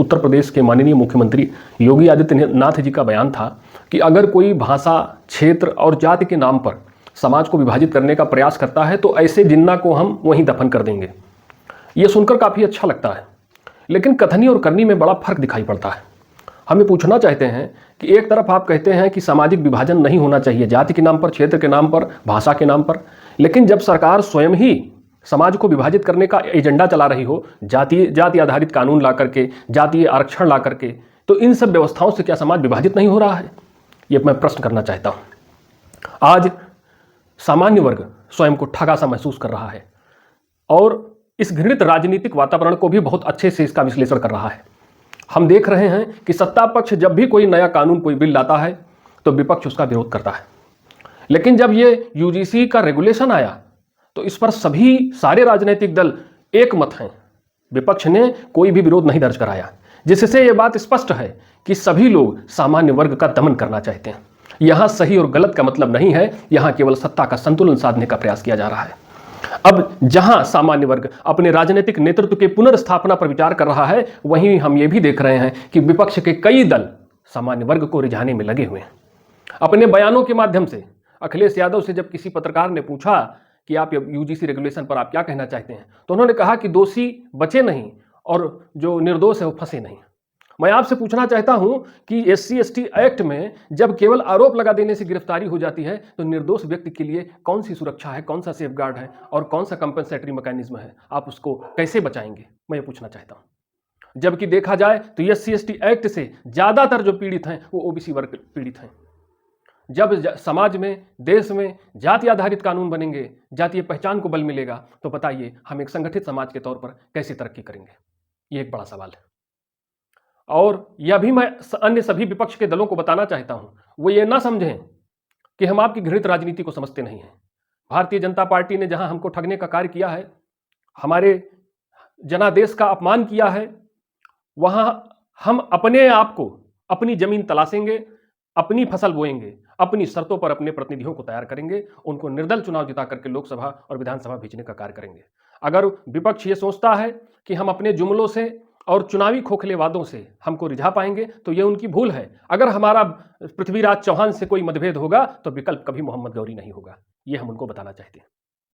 उत्तर प्रदेश के माननीय मुख्यमंत्री योगी आदित्यनाथ जी का बयान था कि अगर कोई भाषा, क्षेत्र और जाति के नाम पर समाज को विभाजित करने का प्रयास करता है तो ऐसे जिन्ना को हम वहीं दफन कर देंगे। ये सुनकर काफ़ी अच्छा लगता है, लेकिन कथनी और करनी में बड़ा फर्क दिखाई पड़ता है। हम ये पूछना चाहते हैं कि एक तरफ आप कहते हैं कि सामाजिक विभाजन नहीं होना चाहिए, जाति के नाम पर, क्षेत्र के नाम पर, भाषा के नाम पर, लेकिन जब सरकार स्वयं ही समाज को विभाजित करने का एजेंडा चला रही हो, जाति आधारित कानून ला करके, जातीय आरक्षण ला करके, तो इन सब व्यवस्थाओं से क्या समाज विभाजित नहीं हो रहा है? ये मैं प्रश्न करना चाहता हूँ। आज सामान्य वर्ग स्वयं को ठगा सा महसूस कर रहा है और इस घृणित राजनीतिक वातावरण को भी बहुत अच्छे से इसका विश्लेषण कर रहा है। हम देख रहे हैं कि सत्ता पक्ष जब भी कोई नया कानून, कोई बिल लाता है तो विपक्ष उसका विरोध करता है, लेकिन जब ये यूजीसी का रेगुलेशन आया तो इस पर सारे राजनीतिक दल एक मत हैं। विपक्ष ने कोई भी विरोध नहीं दर्ज कराया, जिससे ये बात स्पष्ट है कि सभी लोग सामान्य वर्ग का दमन करना चाहते हैं। यहां सही और गलत का मतलब नहीं है, यहां केवल सत्ता का संतुलन साधने का प्रयास किया जा रहा है। अब जहां सामान्य वर्ग अपने राजनीतिक नेतृत्व के पुनर्स्थापना पर विचार कर रहा है, वहीं हम ये भी देख रहे हैं कि विपक्ष के कई दल सामान्य वर्ग को रिझाने में लगे हुए हैं। अपने बयानों के माध्यम से अखिलेश यादव से जब किसी पत्रकार ने पूछा कि आप यूजीसी रेगुलेशन पर आप क्या कहना चाहते हैं, तो उन्होंने कहा कि दोषी बचे नहीं और जो निर्दोष है वो फंसे नहीं। मैं आपसे पूछना चाहता हूं कि SC/ST एक्ट में जब केवल आरोप लगा देने से गिरफ्तारी हो जाती है तो निर्दोष व्यक्ति के लिए कौन सी सुरक्षा है, कौन सा सेफगार्ड है और कौन सा कंपेंसेटरी मैकेनिज्म है? आप उसको कैसे बचाएंगे? मैं ये पूछना चाहता हूं। जबकि देखा जाए तो SC/ST एक्ट से ज्यादातर जो पीड़ित हैं वो OBC वर्ग पीड़ित हैं। जब समाज में, देश में जाति आधारित कानून बनेंगे, जातीय पहचान को बल मिलेगा, तो बताइए हम एक संगठित समाज के तौर पर कैसे तरक्की करेंगे? ये एक बड़ा सवाल है। और यह भी मैं अन्य सभी विपक्ष के दलों को बताना चाहता हूं, वो ये ना समझें कि हम आपकी घृणित राजनीति को समझते नहीं हैं। भारतीय जनता पार्टी ने जहां हमको ठगने का कार्य किया है, हमारे जनादेश का अपमान किया है, वहां हम अपने आप को, अपनी जमीन तलाशेंगे, अपनी फसल बोएंगे, अपनी शर्तों पर अपने प्रतिनिधियों को तैयार करेंगे, उनको निर्दल चुनाव जिता करके लोकसभा और विधानसभा भेजने का कार्य करेंगे। अगर विपक्ष ये सोचता है कि हम अपने जुमलों से और चुनावी खोखले वादों से हमको रिझा पाएंगे तो ये उनकी भूल है। अगर हमारा पृथ्वीराज चौहान से कोई मतभेद होगा तो विकल्प कभी मोहम्मद गौरी नहीं होगा। ये हम उनको बताना चाहते हैं।